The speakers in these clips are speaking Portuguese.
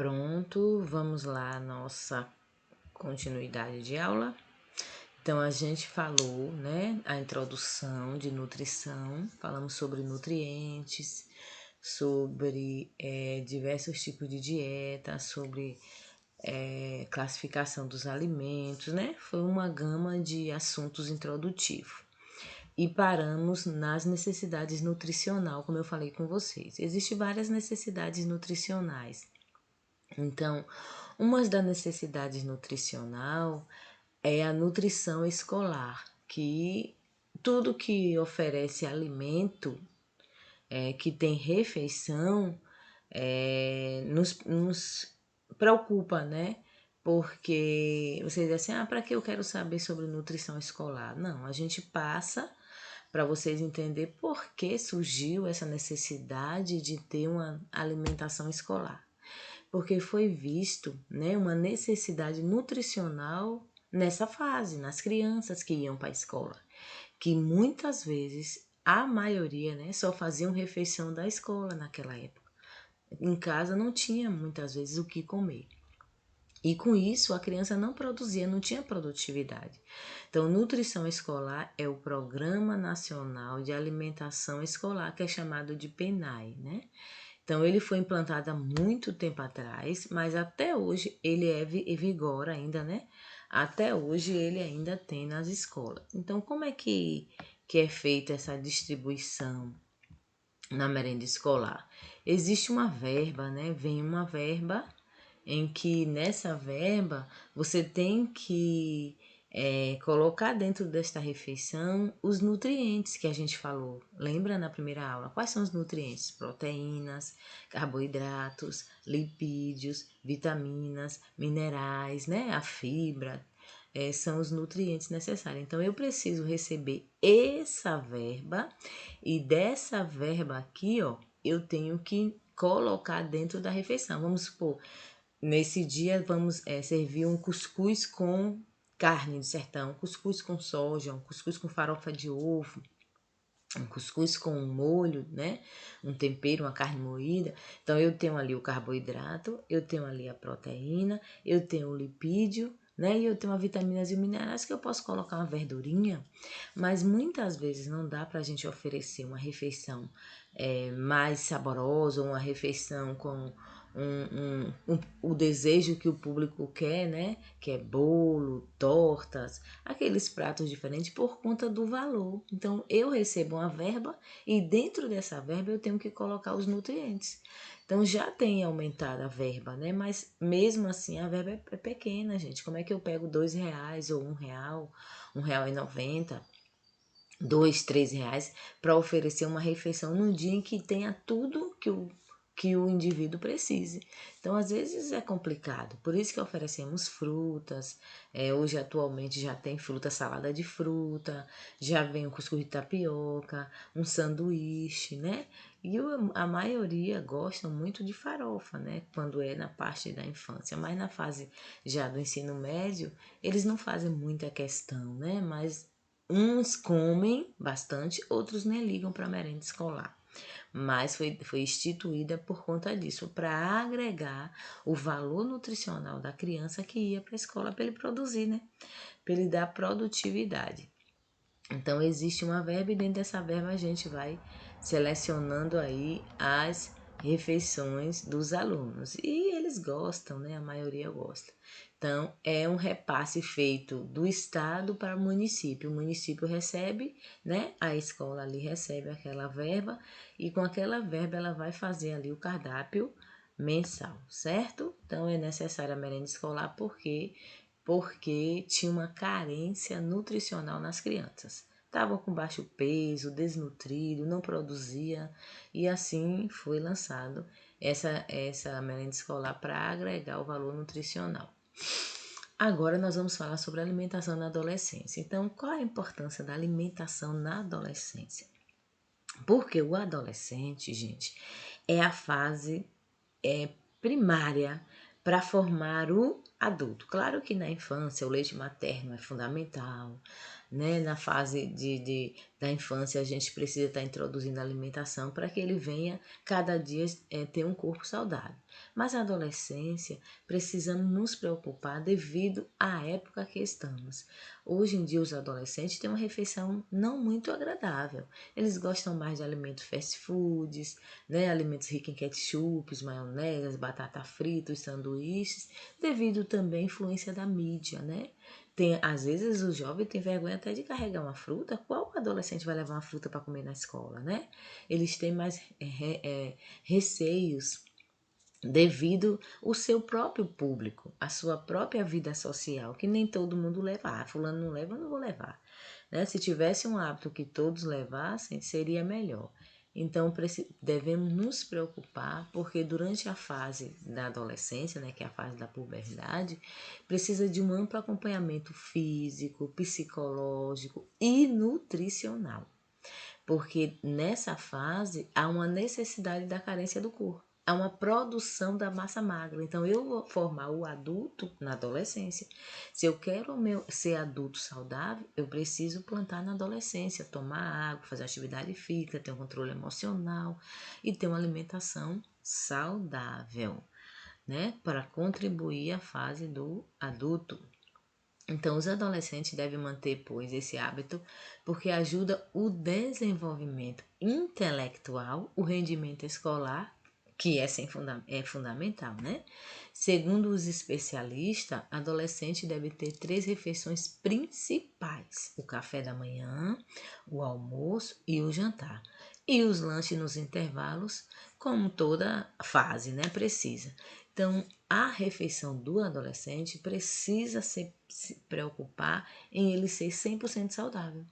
Pronto, vamos lá, nossa continuidade de aula. Então, a gente falou, né, a introdução de nutrição, falamos sobre nutrientes, sobre diversos tipos de dieta, sobre classificação dos alimentos, né? Foi uma gama de assuntos introdutivos. E paramos nas necessidades nutricional, como eu falei com vocês. Existem várias necessidades nutricionais. Então, uma das necessidades nutricional é a nutrição escolar, que tudo que oferece alimento, que tem refeição, nos preocupa, né? Porque você diz assim, para que eu quero saber sobre nutrição escolar? Não, a gente passa para vocês entenderem por que surgiu essa necessidade de ter uma alimentação escolar. Porque foi visto, né, uma necessidade nutricional nessa fase, nas crianças que iam para a escola, que muitas vezes, a maioria, né, só faziam refeição da escola naquela época. Em casa não tinha muitas vezes o que comer. E com isso a criança não produzia, não tinha produtividade. Então, nutrição escolar é o Programa Nacional de Alimentação Escolar, que é chamado de PNAE, né? Então, ele foi implantado há muito tempo atrás, mas até hoje ele vigora ainda, né? Até hoje ele ainda tem nas escolas. Então, como é que é feita essa distribuição na merenda escolar? Existe uma verba, né? Vem uma verba em que nessa verba você tem que colocar dentro desta refeição os nutrientes que a gente falou. Lembra na primeira aula? Quais são os nutrientes? Proteínas, carboidratos, lipídios, vitaminas, minerais, né? A fibra. São os nutrientes necessários. Então, eu preciso receber essa verba e dessa verba aqui, ó, eu tenho que colocar dentro da refeição. Vamos supor, nesse dia vamos servir um cuscuz com carne de sertão, cuscuz com soja, um cuscuz com farofa de ovo, um cuscuz com um molho, né? Um tempero, uma carne moída. Então eu tenho ali o carboidrato, eu tenho ali a proteína, eu tenho o lipídio, né? E eu tenho as vitaminas e minerais que eu posso colocar uma verdurinha, mas muitas vezes não dá para a gente oferecer uma refeição mais saborosa, uma refeição com o desejo que o público quer, né? Que é bolo, tortas, aqueles pratos diferentes por conta do valor. Então, eu recebo uma verba e dentro dessa verba eu tenho que colocar os nutrientes. Então, já tem aumentado a verba, né? Mas mesmo assim a verba é pequena, gente. Como é que eu pego R$ 2 ou R$ 1,90? R$ 2, R$ 3 para oferecer uma refeição num dia em que tenha tudo que o indivíduo precise. Então, às vezes é complicado. Por isso que oferecemos frutas. Hoje, atualmente, já tem fruta, salada de fruta, já vem o cuscuz de tapioca, um sanduíche, né? E a maioria gosta muito de farofa, né? Quando é na parte da infância. Mas na fase já do ensino médio, eles não fazem muita questão, né? Mas uns comem bastante, outros nem ligam para a merenda escolar. Mas foi instituída por conta disso, para agregar o valor nutricional da criança que ia para a escola para ele produzir, né? Para ele dar produtividade. Então, existe uma verba e dentro dessa verba a gente vai selecionando aí as refeições dos alunos. E eles gostam, né? A maioria gosta. Então, é um repasse feito do estado para o município. O município recebe, né? A escola ali recebe aquela verba e com aquela verba ela vai fazer ali o cardápio mensal, certo? Então, é necessária a merenda escolar porque tinha uma carência nutricional nas crianças. Estavam com baixo peso, desnutrido, não produzia, e assim foi lançado essa merenda escolar para agregar o valor nutricional. Agora nós vamos falar sobre alimentação na adolescência. Então, qual a importância da alimentação na adolescência? Porque o adolescente, gente, é a fase primária para formar o adulto. Claro que na infância o leite materno é fundamental, né? Na fase da infância a gente precisa estar introduzindo a alimentação para que ele venha cada dia ter um corpo saudável. Mas na adolescência precisamos nos preocupar devido à época que estamos. Hoje em dia os adolescentes têm uma refeição não muito agradável. Eles gostam mais de alimentos fast foods, né? Alimentos ricos em ketchup, maionese, batata frita, sanduíches, devido também à influência da mídia, né? Às vezes o jovem tem vergonha até de carregar uma fruta. Qual adolescente vai levar uma fruta para comer na escola, né? Eles têm mais receios devido ao seu próprio público, a sua própria vida social, que nem todo mundo leva. Ah, fulano não leva, eu não vou levar. Né? Se tivesse um hábito que todos levassem, seria melhor. Então, devemos nos preocupar, porque durante a fase da adolescência, né, que é a fase da puberdade, precisa de um amplo acompanhamento físico, psicológico e nutricional. Porque nessa fase há uma necessidade da carência do corpo, há uma produção da massa magra. Então eu vou formar o adulto na adolescência. Se eu quero ser adulto saudável, eu preciso plantar na adolescência, tomar água, fazer atividade física, ter um controle emocional e ter uma alimentação saudável, né, para contribuir à fase do adulto. Então, os adolescentes devem manter, pois, esse hábito, porque ajuda o desenvolvimento intelectual, o rendimento escolar, que é fundamental, né? Segundo os especialistas, adolescente deve ter 3 refeições principais: o café da manhã, o almoço e o jantar. E os lanches nos intervalos, como toda fase, né? Precisa. Então, a refeição do adolescente precisa se preocupar em ele ser 100% saudável,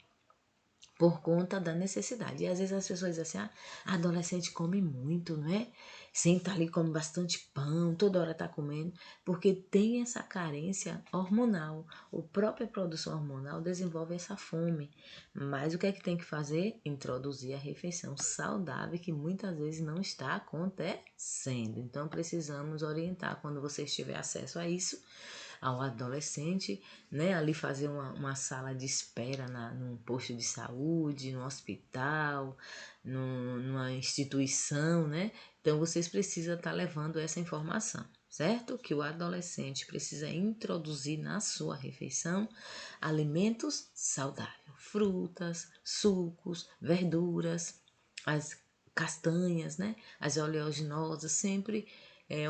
por conta da necessidade. E às vezes as pessoas dizem assim, adolescente come muito, não é? Senta ali, come bastante pão, toda hora tá comendo, porque tem essa carência hormonal. A própria produção hormonal desenvolve essa fome. Mas o que é que tem que fazer? Introduzir a refeição saudável, que muitas vezes não está acontecendo. Então precisamos orientar quando você tiver acesso a isso, ao adolescente, né, ali fazer uma sala de espera num posto de saúde, no hospital, numa instituição, né? Então vocês precisam estar levando essa informação, certo? Que o adolescente precisa introduzir na sua refeição alimentos saudáveis, frutas, sucos, verduras, as castanhas, né? As oleaginosas, sempre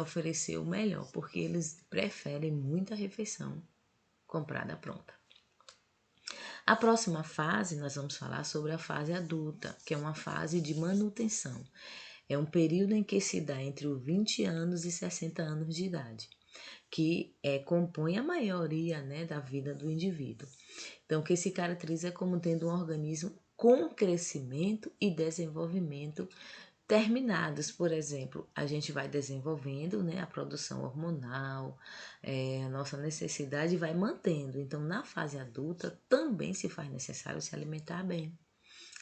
oferecer o melhor, porque eles preferem muita refeição comprada pronta. A próxima fase, nós vamos falar sobre a fase adulta, que é uma fase de manutenção. É um período em que se dá entre os 20 anos e 60 anos de idade, que compõe a maioria, né, da vida do indivíduo. Então, que se caracteriza como tendo um organismo com crescimento e desenvolvimento terminados. Por exemplo, a gente vai desenvolvendo, né, a produção hormonal, a nossa necessidade vai mantendo. Então, na fase adulta, também se faz necessário se alimentar bem.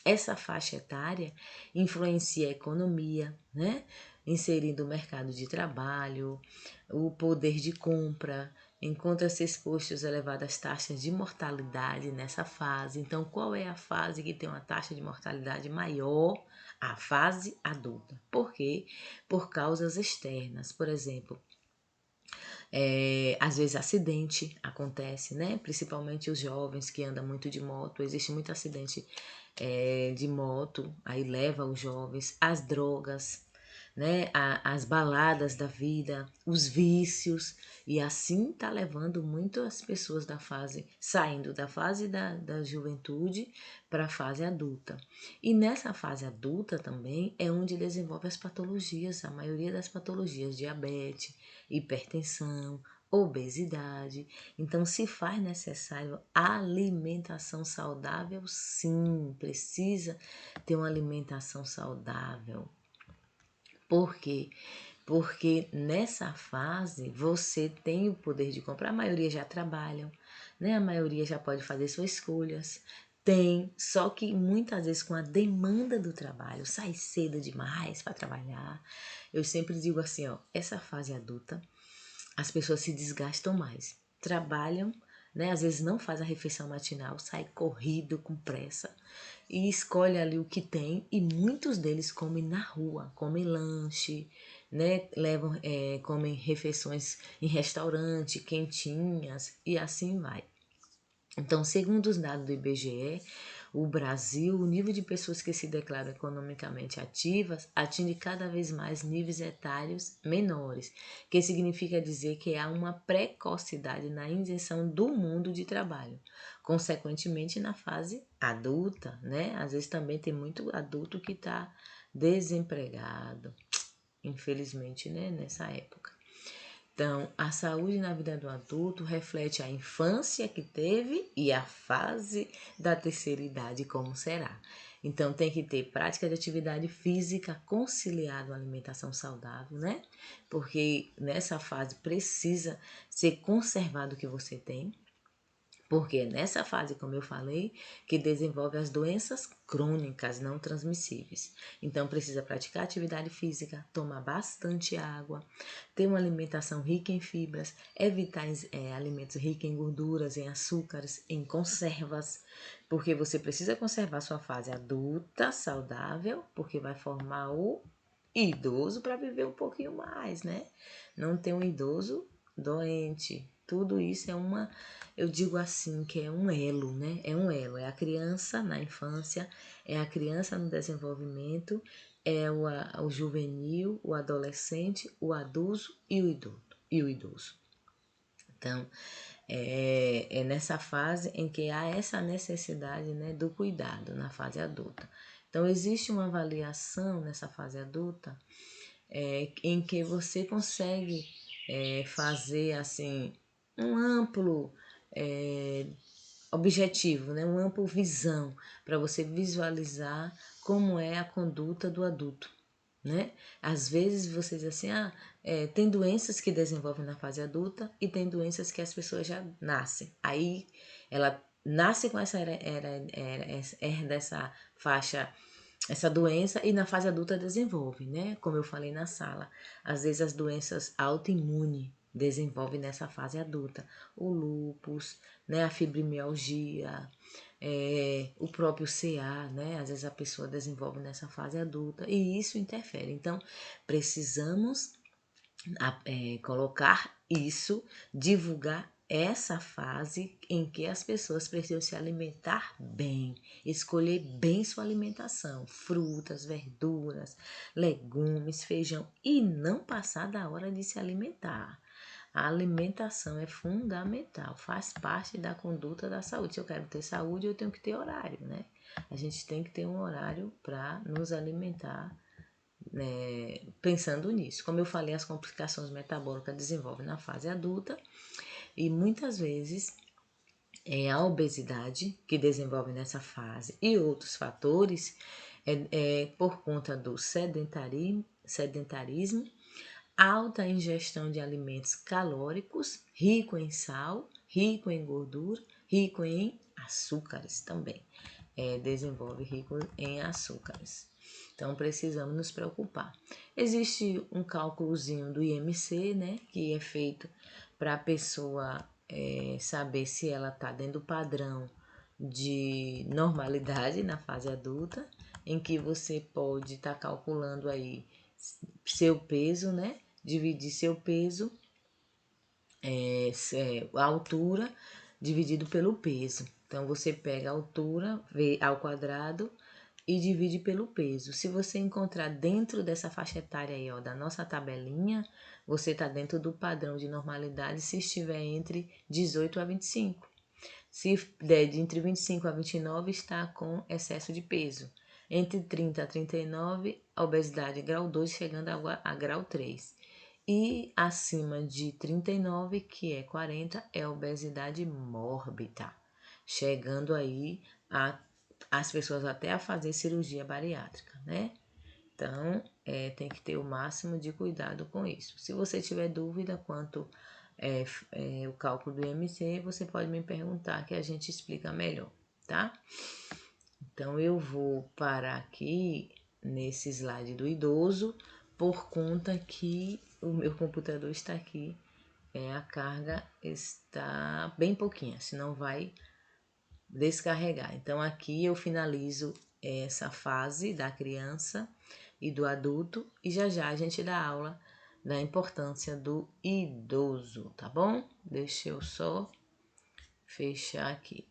Essa faixa etária influencia a economia, né? Inserindo o mercado de trabalho, o poder de compra, encontra-se expostos a elevadas taxas de mortalidade nessa fase. Então, qual é a fase que tem uma taxa de mortalidade maior? A fase adulta. Por quê? Por causas externas. Por exemplo, às vezes acidente acontece, né? Principalmente os jovens que andam muito de moto. Existe muito acidente de moto, aí leva os jovens, as drogas, né? As baladas da vida, os vícios, e assim tá levando muito as pessoas saindo da fase da juventude para a fase adulta. E nessa fase adulta também é onde desenvolve as patologias, a maioria das patologias, diabetes, hipertensão, obesidade. Então, se faz necessário alimentação saudável, sim, precisa ter uma alimentação saudável. Por quê? Porque nessa fase você tem o poder de comprar, a maioria já trabalham, né? A maioria já pode fazer suas escolhas. Tem, só que muitas vezes com a demanda do trabalho, sai cedo demais para trabalhar. Eu sempre digo assim, ó, essa fase adulta, as pessoas se desgastam mais. Trabalham, né? Às vezes não faz a refeição matinal, sai corrido, com pressa, e escolhe ali o que tem, e muitos deles comem na rua, comem lanche, né? Levam, comem refeições em restaurante, quentinhas, e assim vai. Então, segundo os dados do IBGE, o Brasil, o nível de pessoas que se declaram economicamente ativas atinge cada vez mais níveis etários menores, que significa dizer que há uma precocidade na inserção do mundo de trabalho, consequentemente na fase adulta, né? Às vezes também tem muito adulto que está desempregado, infelizmente, né? Nessa época. Então, a saúde na vida do adulto reflete a infância que teve e a fase da terceira idade, como será. Então, tem que ter prática de atividade física conciliado à alimentação saudável, né? Porque nessa fase precisa ser conservado o que você tem, porque é nessa fase, como eu falei, que desenvolve as doenças crônicas não transmissíveis. Então, precisa praticar atividade física, tomar bastante água, ter uma alimentação rica em fibras, evitar alimentos ricos em gorduras, em açúcares, em conservas, porque você precisa conservar sua fase adulta, saudável, porque vai formar o idoso para viver um pouquinho mais, né? Não ter um idoso doente. Tudo isso é uma, eu digo assim, que é um elo, né? É um elo. É a criança na infância, é a criança no desenvolvimento, é o juvenil, o adolescente, o adulto e o idoso. Então, é nessa fase em que há essa necessidade, né, do cuidado na fase adulta. Então, existe uma avaliação nessa fase adulta em que você consegue fazer assim um amplo objetivo, né? Uma ampla visão para você visualizar como é a conduta do adulto. Né? Às vezes você diz assim, tem doenças que desenvolvem na fase adulta e tem doenças que as pessoas já nascem. Aí ela nasce com herda essa faixa, essa doença, e na fase adulta desenvolve, né? Como eu falei na sala, às vezes as doenças autoimunes desenvolvem nessa fase adulta, o lúpus, né? A fibromialgia, o próprio CA, né? Às vezes a pessoa desenvolve nessa fase adulta e isso interfere. Então, precisamos colocar isso, divulgar essa fase em que as pessoas precisam se alimentar bem, escolher bem sua alimentação, frutas, verduras, legumes, feijão, e não passar da hora de se alimentar. A alimentação é fundamental, faz parte da conduta da saúde. Se eu quero ter saúde, eu tenho que ter horário, né? A gente tem que ter um horário para nos alimentar, né, pensando nisso. Como eu falei, as complicações metabólicas desenvolvem na fase adulta e muitas vezes é a obesidade que desenvolve nessa fase e outros fatores por conta do sedentarismo, alta ingestão de alimentos calóricos, rico em sal, rico em gordura, rico em açúcares também. Desenvolve rico em açúcares. Então, precisamos nos preocupar. Existe um cálculozinho do IMC, né, que é feito para a pessoa saber se ela está dentro do padrão de normalidade na fase adulta, em que você pode estar calculando aí seu peso, né, dividir seu peso, a altura dividido pelo peso. Então, você pega a altura ao quadrado e divide pelo peso. Se você encontrar dentro dessa faixa etária aí, ó, da nossa tabelinha, você está dentro do padrão de normalidade se estiver entre 18 a 25. Se der de entre 25 a 29, está com excesso de peso. Entre 30 a 39, a obesidade grau 2, chegando a grau 3. E acima de 39, que é 40, é a obesidade mórbida, chegando aí as pessoas até a fazer cirurgia bariátrica, né? Então, tem que ter o máximo de cuidado com isso. Se você tiver dúvida quanto o cálculo do IMC, você pode me perguntar que a gente explica melhor, tá? Então, eu vou parar aqui nesse slide do idoso, por conta que o meu computador está aqui a carga está bem pouquinha, senão vai descarregar. Então aqui eu finalizo essa fase da criança e do adulto e já já a gente dá aula da importância do idoso, tá bom? Deixa eu só fechar aqui.